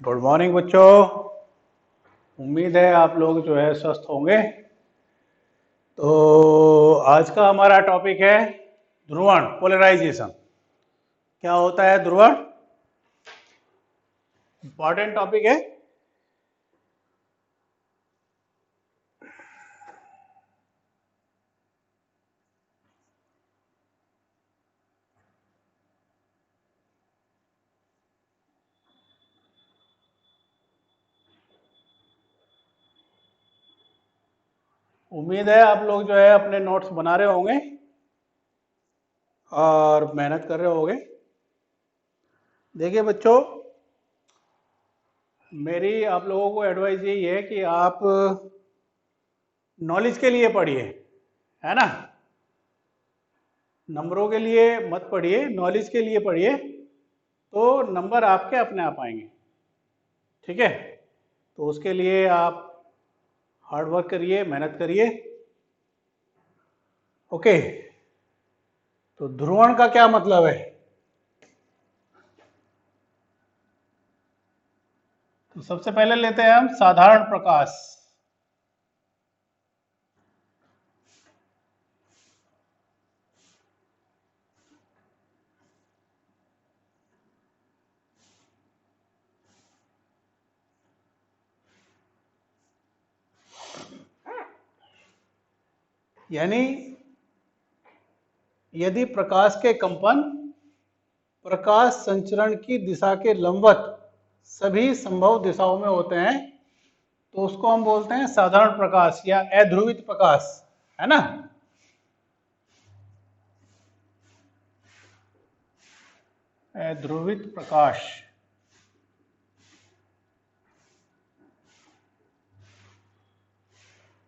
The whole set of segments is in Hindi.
गुड मॉर्निंग बच्चों। उम्मीद है आप लोग जो है स्वस्थ होंगे। तो आज का हमारा टॉपिक है ध्रुवण, पोलराइजेशन। क्या होता है ध्रुवण? इंपॉर्टेंट टॉपिक है। उम्मीद है आप लोग जो है अपने नोट्स बना रहे होंगे और मेहनत कर रहे होंगे। देखिए बच्चों, मेरी आप लोगों को एडवाइस यही है कि आप नॉलेज के लिए पढ़िए, है ना। नंबरों के लिए मत पढ़िए, नॉलेज के लिए पढ़िए, तो नंबर आपके अपने आप आएंगे। ठीक है, तो उसके लिए आप हार्ड वर्क करिए, मेहनत करिए। ओके, तो ध्रुवण का क्या मतलब है? तो सबसे पहले लेते हैं हम साधारण प्रकाश। यानी यदि प्रकाश के कंपन प्रकाश संचरण की दिशा के लंबवत सभी संभव दिशाओं में होते हैं तो उसको हम बोलते हैं साधारण प्रकाश या अध्रुवित प्रकाश, है ना। अध्रुवित प्रकाश।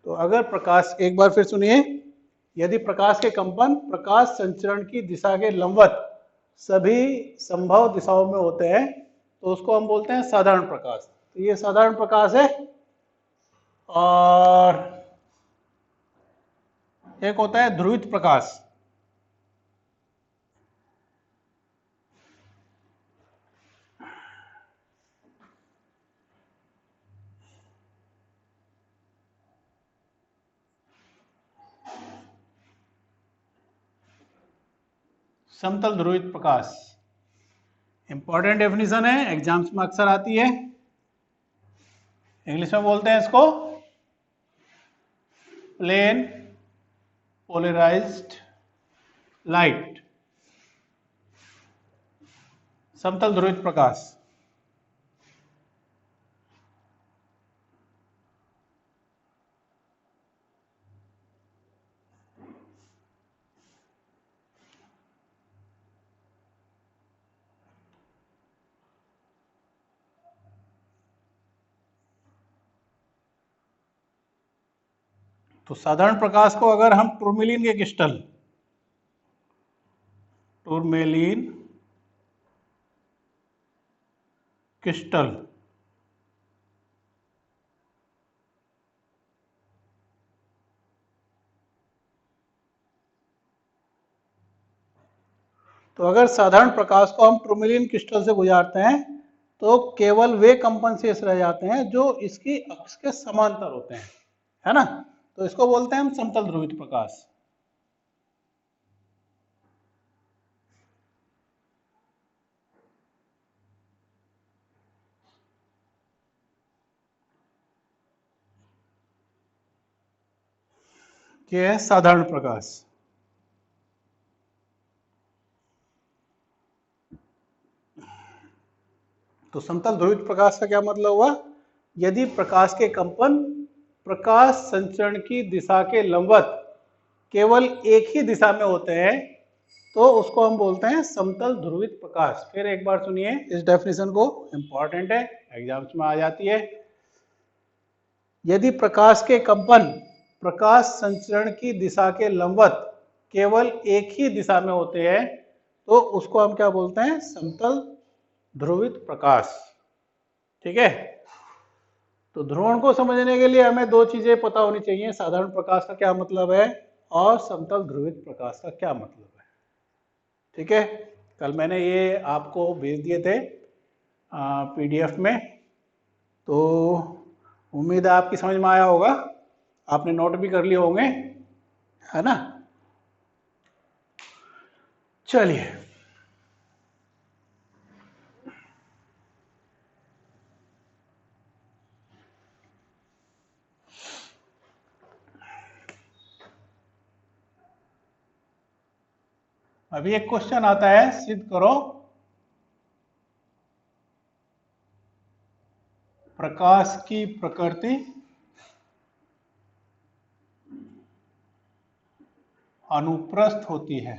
तो अगर प्रकाश, एक बार फिर सुनिए, यदि प्रकाश के कंपन प्रकाश संचरण की दिशा के लंबवत सभी संभव दिशाओं में होते हैं तो उसको हम बोलते हैं साधारण प्रकाश। तो ये साधारण प्रकाश है। और एक होता है ध्रुवित प्रकाश। समतल ध्रुवित प्रकाश इंपॉर्टेंट डेफिनेशन है, एग्जाम्स में अक्सर आती है। इंग्लिश में बोलते हैं इसको प्लेन पोलराइज्ड लाइट, समतल ध्रुवित प्रकाश। तो साधारण प्रकाश को अगर हम टूरमेलिन के क्रिस्टल, टूरमेलिन क्रिस्टल, तो अगर साधारण प्रकाश को हम टूरमेलिन क्रिस्टल से गुजारते हैं तो केवल वे कंपन शेष रह जाते हैं जो इसकी अक्ष के समांतर होते हैं, है ना। तो इसको बोलते हैं हम समतल ध्रुवित प्रकाश। ये है साधारण प्रकाश। तो समतल ध्रुवित प्रकाश का क्या मतलब हुआ? यदि प्रकाश के कंपन प्रकाश संचरण की दिशा के लंबवत केवल एक ही दिशा में होते हैं तो उसको हम बोलते हैं समतल ध्रुवित प्रकाश। फिर एक बार सुनिए इस डेफिनेशन को, इंपॉर्टेंट है, एग्जाम्स में आ जाती है। यदि प्रकाश के कंपन प्रकाश संचरण की दिशा के लंबवत केवल एक ही दिशा में होते हैं तो उसको हम क्या बोलते हैं? समतल ध्रुवित प्रकाश। ठीक है, तो ध्रुवण को समझने के लिए हमें दो चीजें पता होनी चाहिए, साधारण प्रकाश का क्या मतलब है और समतल ध्रुवित प्रकाश का क्या मतलब है। ठीक है, कल मैंने ये आपको भेज दिए थे पीडीएफ में, तो उम्मीद है आपकी समझ में आया होगा, आपने नोट भी कर लिए होंगे, है ना। चलिए, अभी एक क्वेश्चन आता है, सिद्ध करो प्रकाश की प्रकृति अनुप्रस्थ होती है।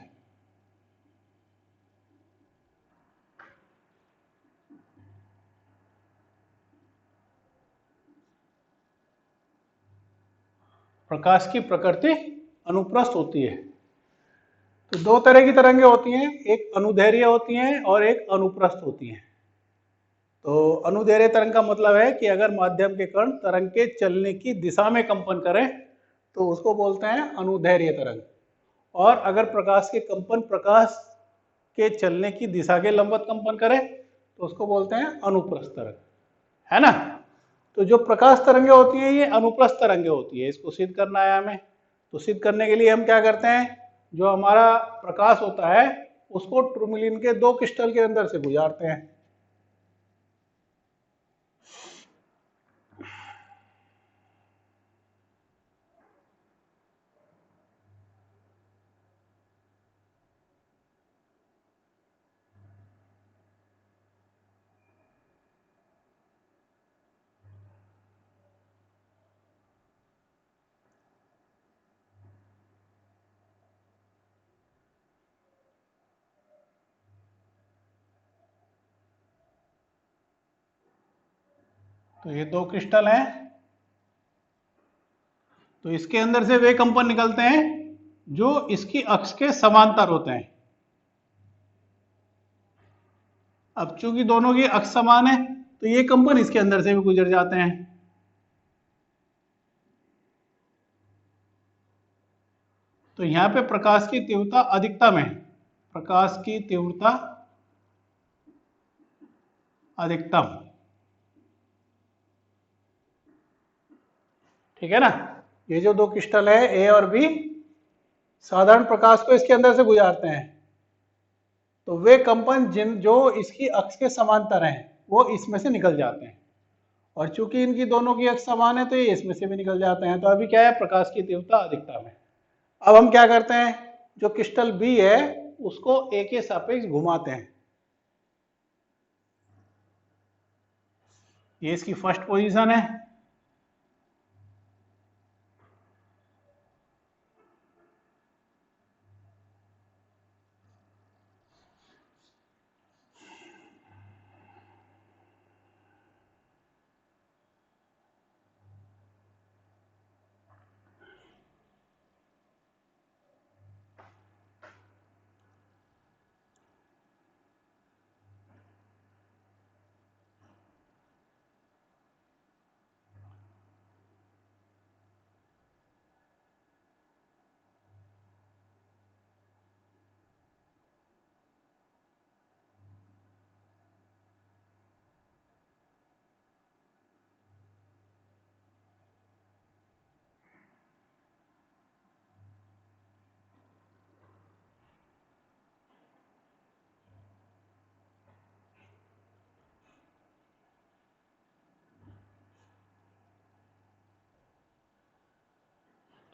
प्रकाश की प्रकृति अनुप्रस्थ होती है। तो दो तरह की तरंगें होती हैं, एक अनुदैर्घ्य होती हैं और एक अनुप्रस्थ होती हैं। तो अनुदैर्घ्य तरंग का मतलब है कि अगर माध्यम के कण तरंग के चलने की दिशा में कंपन करें तो उसको बोलते हैं अनुदैर्घ्य तरंग। और अगर प्रकाश के कंपन प्रकाश के चलने की दिशा के लंबवत कंपन करे तो उसको बोलते हैं अनुप्रस्थ तरंग, है ना। तो जो प्रकाश तरंगें होती हैं ये अनुप्रस्थ तरंगें होती है, इसको सिद्ध करना है हमें। तो सिद्ध करने के लिए हम क्या करते हैं, जो हमारा प्रकाश होता है उसको टूरमेलिन के दो क्रिस्टल के अंदर से गुजारते हैं। तो ये दो क्रिस्टल हैं, तो इसके अंदर से वे कंपन निकलते हैं जो इसकी अक्ष के समांतर होते हैं। अब चूंकि दोनों की अक्ष समान है तो ये कंपन इसके अंदर से भी गुजर जाते हैं। तो यहां पे प्रकाश की तीव्रता अधिकतम है, प्रकाश की तीव्रता अधिकतम, ठीक है ना। ये जो दो क्रिस्टल है ए और बी, साधारण प्रकाश को इसके अंदर से गुजारते हैं, तो वे कंपन जिन जो इसकी अक्ष के समांतर हैं वो इसमें से निकल जाते हैं। और चूंकि इनकी दोनों की अक्ष समान है तो ये इसमें से भी निकल जाते हैं। तो अभी क्या है, प्रकाश की तीव्रता अधिकतम है। अब हम क्या करते हैं, जो क्रिस्टल बी है उसको ए के सापेक्ष घुमाते हैं। ये इसकी फर्स्ट पोजीशन है।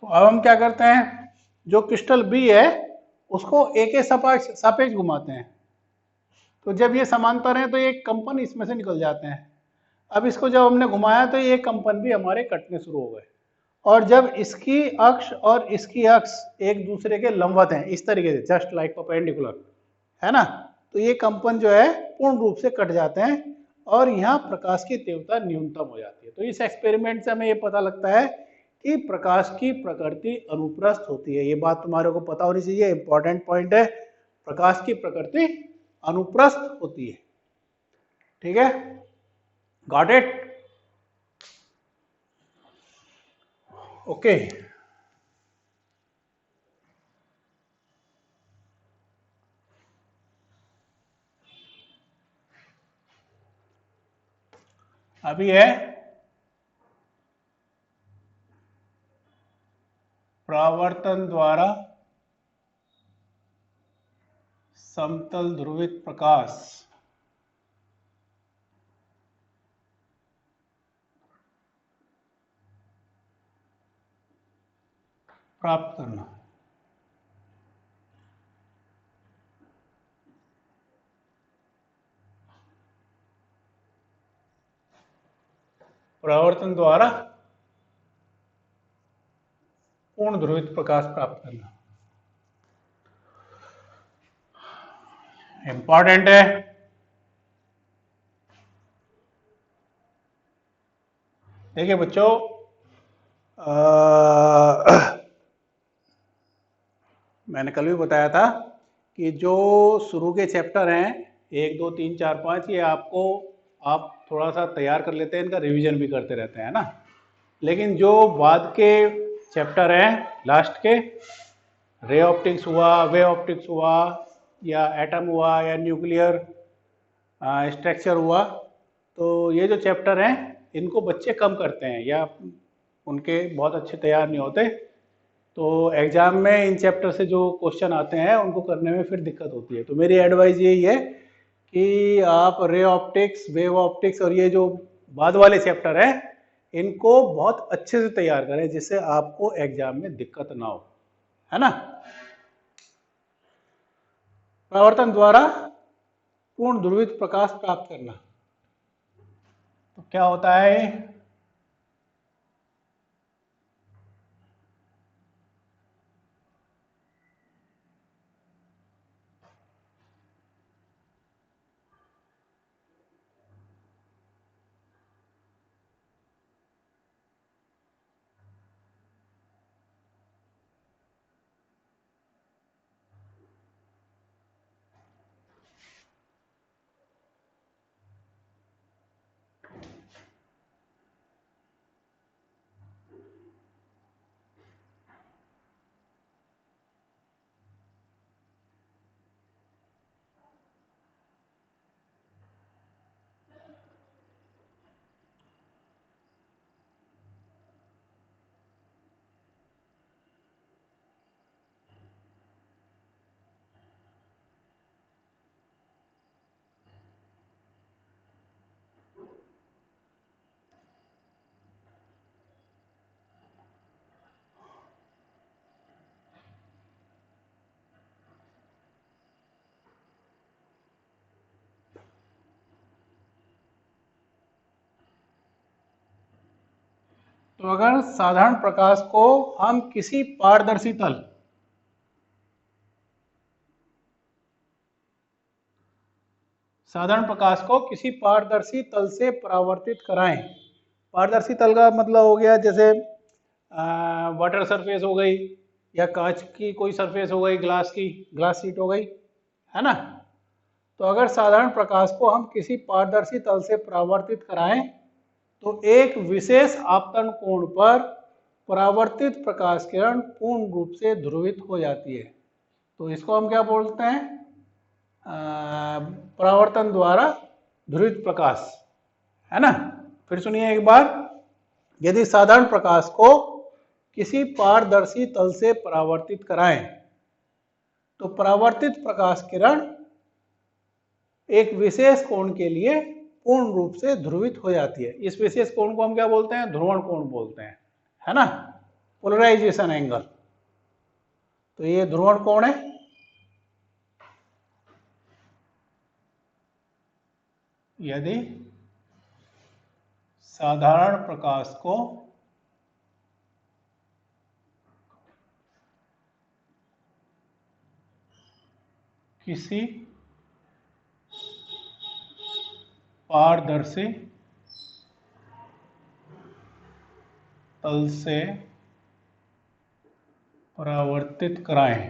तो अब हम क्या करते हैं, जो क्रिस्टल बी है उसको ए के सापेक्ष घुमाते हैं। तो जब ये समांतर है तो ये कंपन इसमें से निकल जाते हैं। अब इसको जब हमने घुमाया तो ये कंपन भी हमारे कटने शुरू हो गए। और जब इसकी अक्ष और इसकी अक्ष एक दूसरे के लंबवत हैं इस तरीके से, जस्ट लाइक परपेंडिकुलर, है ना, तो ये कंपन जो है पूर्ण रूप से कट जाते हैं और यहाँ प्रकाश की तीव्रता न्यूनतम हो जाती है। तो इस एक्सपेरिमेंट से हमें ये पता लगता है कि प्रकाश की प्रकृति अनुप्रस्थ होती है। ये बात तुम्हारे को पता होनी चाहिए, इंपॉर्टेंट पॉइंट है, प्रकाश की प्रकृति अनुप्रस्थ होती है। ठीक है, गॉट इट, ओके। अभी है परावर्तन द्वारा समतल ध्रुवित प्रकाश प्राप्त करना। परावर्तन द्वारा पूर्ण ध्रुवित प्रकाश प्राप्त करना इंपॉर्टेंट है। देखिए बच्चों, मैंने कल भी बताया था कि जो शुरू के चैप्टर हैं 1, 2, 3, 4, 5, ये आपको आप थोड़ा सा तैयार कर लेते हैं, इनका रिवीजन भी करते रहते हैं ना। लेकिन जो बाद के चैप्टर हैं लास्ट के, रे ऑप्टिक्स हुआ, वे ऑप्टिक्स हुआ, या एटम हुआ, या न्यूक्लियर स्ट्रक्चर हुआ, तो ये जो चैप्टर हैं इनको बच्चे कम करते हैं या उनके बहुत अच्छे तैयार नहीं होते, तो एग्जाम में इन चैप्टर से जो क्वेश्चन आते हैं उनको करने में फिर दिक्कत होती है। तो मेरी एडवाइस यही है कि आप रे ऑप्टिक्स, वेव ऑप्टिक्स और ये जो बाद वाले चैप्टर हैं इनको बहुत अच्छे से तैयार करें जिससे आपको एग्जाम में दिक्कत ना हो, है ना। परावर्तन द्वारा पूर्ण ध्रुवित प्रकाश प्राप्त करना, तो क्या होता है? तो अगर साधारण प्रकाश को हम किसी पारदर्शी तल, साधारण प्रकाश को किसी पारदर्शी तल से परावर्तित कराएं। पारदर्शी तल का मतलब हो गया जैसे वाटर सरफेस हो गई, या कांच की कोई सरफेस हो गई, ग्लास की ग्लास शीट हो गई, है ना। तो अगर साधारण प्रकाश को हम किसी पारदर्शी तल से परावर्तित कराएं तो एक विशेष आपतन कोण पर परावर्तित प्रकाश किरण पूर्ण रूप से ध्रुवित हो जाती है। तो इसको हम क्या बोलते हैं? परावर्तन द्वारा ध्रुवित प्रकाश, है ना। फिर सुनिए एक बार, यदि साधारण प्रकाश को किसी पारदर्शी तल से परावर्तित कराएं तो परावर्तित प्रकाश किरण एक विशेष कोण के लिए पूर्ण रूप से ध्रुवित हो जाती है। इस विशेष कोण को हम क्या बोलते हैं? ध्रुवण कोण बोलते हैं, है ना, पोलराइजेशन एंगल। तो ये ध्रुवण कोण है। यदि साधारण प्रकाश को किसी पारदर्शी तल से परावर्तित कराएं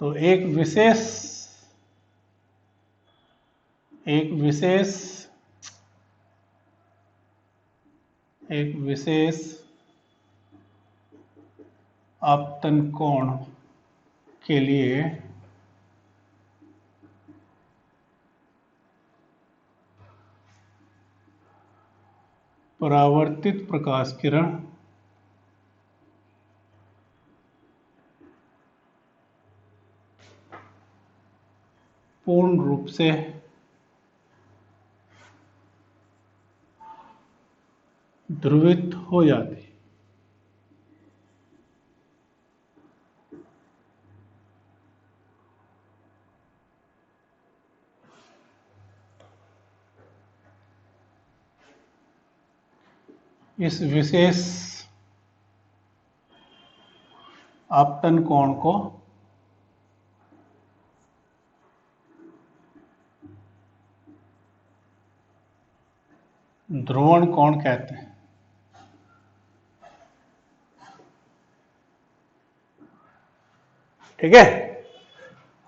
तो एक विशेष आपतन कोण के लिए परावर्तित प्रकाश किरण पूर्ण रूप से ध्रुवित हो जाती है। इस विशेष आपतन कोण को ध्रुवण कोण कहते हैं। ठीक है,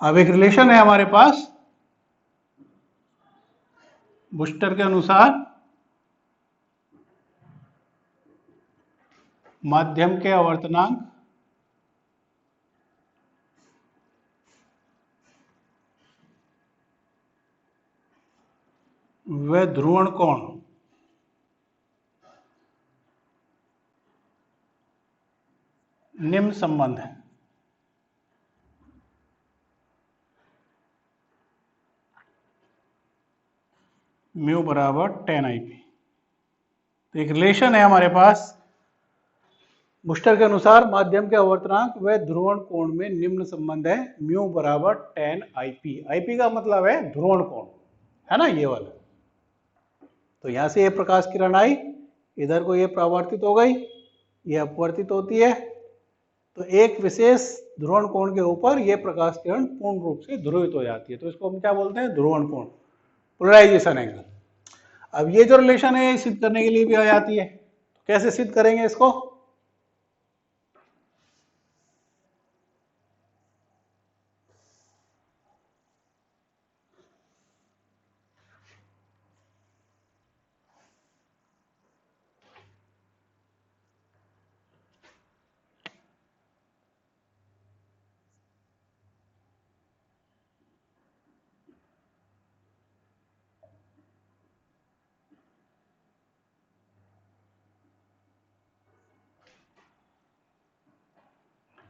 अब एक रिलेशन है हमारे पास बुस्टर के अनुसार माध्यम के आवर्तनांक व ध्रुवण कोण निम्न संबंध है। म्यू बराबर 10 IP। तो एक रिलेशन है हमारे पास बुस्टर के अनुसार माध्यम के आवर्तनांक व ध्रुवण कोण में निम्न संबंध है, म्यू बराबर 10 IP। IP का मतलब है ध्रुवण कोण, है ना, ये वाला। तो यहां से ये प्रकाश किरण आई, इधर को ये परावर्तित हो गई, ये अपवर्तित होती है, तो एक विशेष ध्रुवण कोण के ऊपर ये प्रकाश किरण पूर्ण रूप से ध्रुवित हो जाती है। तो इसको हम क्या बोलते हैं, ध्रुवण कोण, पोलराइजेशन एंगल। अब ये जो रिलेशन है सिद्ध करने के लिए भी आ जाती है, तो कैसे सिद्ध करेंगे इसको?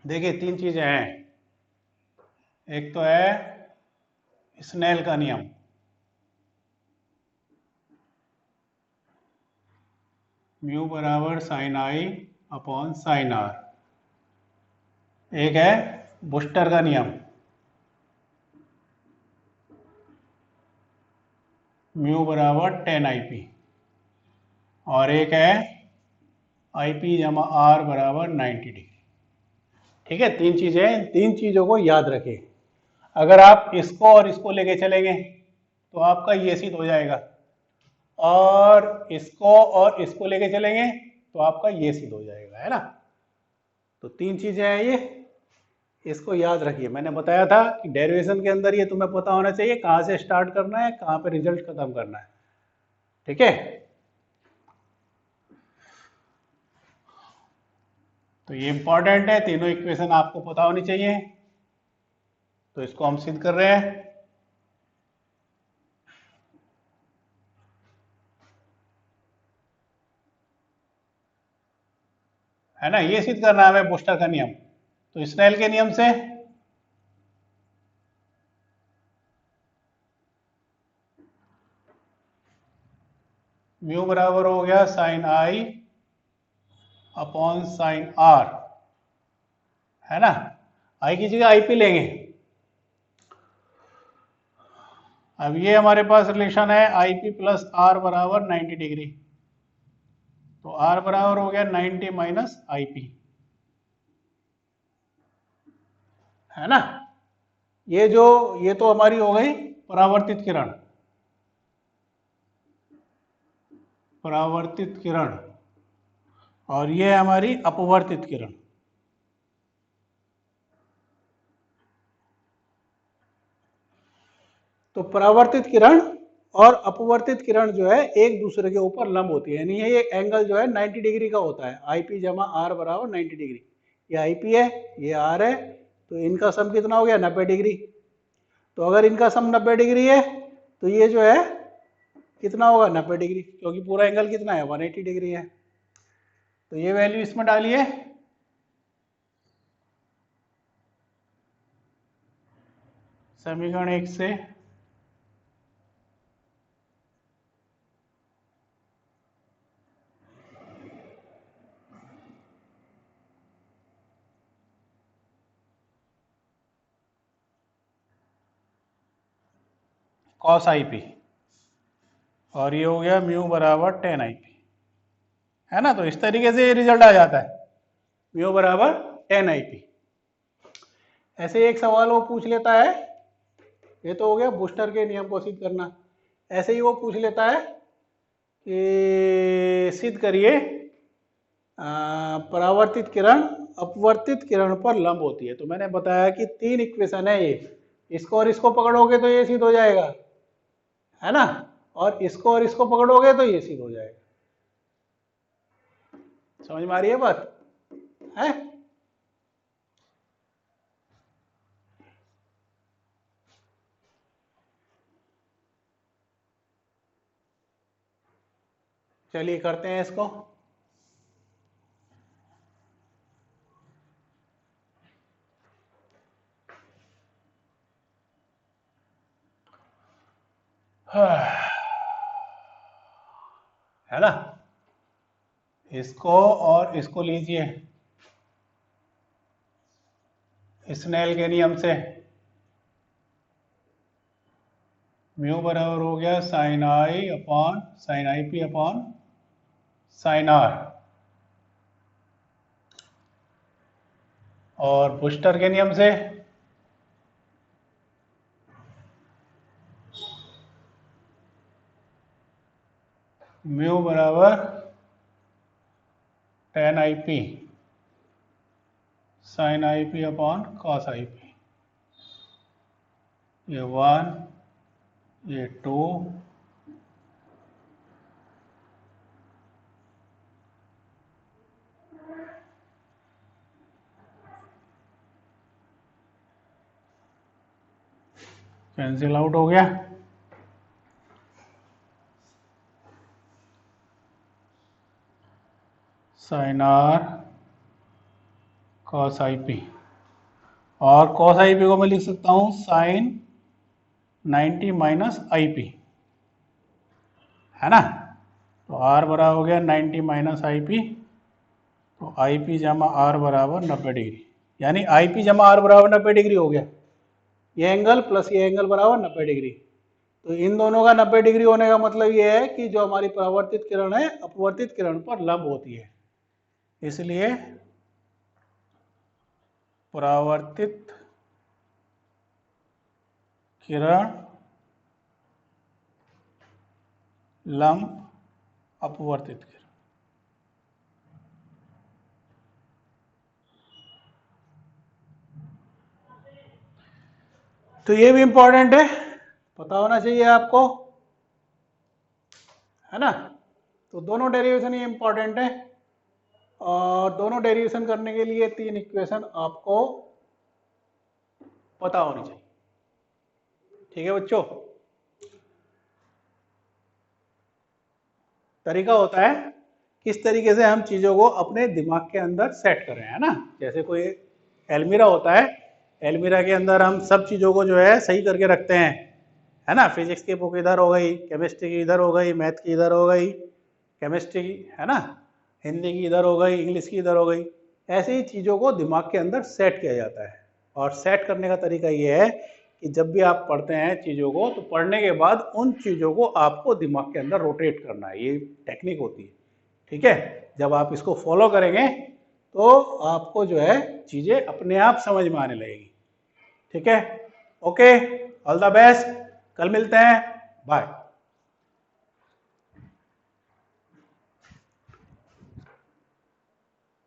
देखिए तीन चीजें हैं, एक तो है स्नेल का नियम, म्यू बराबर sine i upon sine r. एक है बुस्टर का नियम, म्यू बराबर 10 IP। और एक है IP जमा आर बराबर 90 डिग्री। ठीक है, तीन चीजें, तीन चीजों को याद रखें। अगर आप इसको और इसको लेके चलेंगे तो आपका ये सिद्ध हो जाएगा, और इसको और इसको लेके चलेंगे तो आपका ये सिद्ध हो जाएगा, है ना। तो तीन चीजें हैं ये, इसको याद रखिए। मैंने बताया था कि डेरिवेशन के अंदर ये तुम्हें पता होना चाहिए कहाँ से स्टार्ट करना है, कहाँ पे रिजल्ट खत्म करना है। ठीक है, तो ये इंपॉर्टेंट है, तीनों इक्वेशन आपको पता होनी चाहिए। तो इसको हम सिद्ध कर रहे हैं। है ना, ये सिद्ध करना है हमें बुस्टर का नियम। तो स्नेल के नियम से म्यू बराबर हो गया sine i upon sine r, है ना। आई की जगह IP लेंगे। अब ये हमारे पास रिलेशन है IP प्लस आर बराबर 90 डिग्री। तो आर बराबर हो गया 90 माइनस IP, है ना। ये तो हमारी हो गई परावर्तित किरण, परावर्तित किरण, और ये हमारी अपवर्तित किरण। तो परावर्तित किरण और अपवर्तित किरण जो है एक दूसरे के ऊपर लंब होती है, यानी ये एंगल जो है 90 डिग्री का होता है। IP जमा आर बराबर 90 डिग्री। ये IP है, ये R है, तो इनका सम कितना हो गया, 90 डिग्री। तो अगर इनका सम 90 डिग्री है तो ये जो है कितना होगा 90 डिग्री, क्योंकि पूरा एंगल कितना है 180 डिग्री है। तो ये वैल्यू इसमें डालिए, समीकरण 1 से cos आई पी, और ये हो गया म्यू बराबर tan आई पी, है ना। तो इस तरीके से ये रिजल्ट आ जाता है, म्यू बराबर tan आई पी। ऐसे एक सवाल वो पूछ लेता है, ये तो हो गया बूस्टर के नियम को सिद्ध करना। ऐसे ही वो पूछ लेता है कि सिद्ध करिए परावर्तित किरण अपवर्तित किरण पर लंब होती है। तो मैंने बताया कि 3 इक्वेशन है ये, इसको और इसको पकड़ोगे तो ये सिद्ध हो जाएगा, है ना, और इसको और इसको पकड़ोगे तो ये सिद्ध हो जाएगा। समझ में आ रही है बात है? चलिए करते हैं इसको। है ना, इसको और इसको लीजिए स्नेल के नियम से, म्यू बराबर हो गया sine i upon sine i p upon sine r, और बूस्टर के नियम से म्यू बराबर tan i p sine i p upon cos i p. ये 1, ये 2, कैंसिल आउट हो गया। Sine r cos i p, और कॉस आई पी को मैं लिख सकता हूं साइन 90 माइनस आई पी, है ना। तो आर बराबर हो गया 90 माइनस आई पी, तो आई पी जमा आर बराबर 90 डिग्री, यानी आई पी जमा आर बराबर 90 डिग्री हो गया। ये एंगल प्लस ये एंगल बराबर 90 डिग्री। तो इन दोनों का 90 डिग्री होने का मतलब ये है कि जो हमारी परावर्तित किरण है अपवर्तित किरण पर लंब होती है, इसलिए परावर्तित किरण लंब अपवर्तित किरण। तो ये भी इंपॉर्टेंट है, पता होना चाहिए आपको, है ना। तो दोनों डेरिवेशन ही इंपॉर्टेंट है, और दोनों डेरिवेशन करने के लिए 3 इक्वेशन आपको पता होनी चाहिए। ठीक है बच्चों, तरीका होता है किस तरीके से हम चीजों को अपने दिमाग के अंदर सेट करें, है ना। जैसे कोई एलमीरा होता है, एलमीरा के अंदर हम सब चीजों को जो है सही करके रखते हैं, है ना। फिजिक्स की बुक इधर हो गई, केमिस्ट्री की इधर हो गई, मैथ की इधर हो गई, केमिस्ट्री की, है ना, हिंदी की इधर हो गई, इंग्लिश की इधर हो गई। ऐसे ही चीज़ों को दिमाग के अंदर सेट किया जाता है। और सेट करने का तरीका ये है कि जब भी आप पढ़ते हैं चीज़ों को, तो पढ़ने के बाद उन चीज़ों को आपको दिमाग के अंदर रोटेट करना है, ये टेक्निक होती है। ठीक है, जब आप इसको फॉलो करेंगे तो आपको जो है चीज़ें अपने आप समझ में आने लगेगी। ठीक है, ओके, ऑल द बेस्ट, कल मिलते हैं, बाय।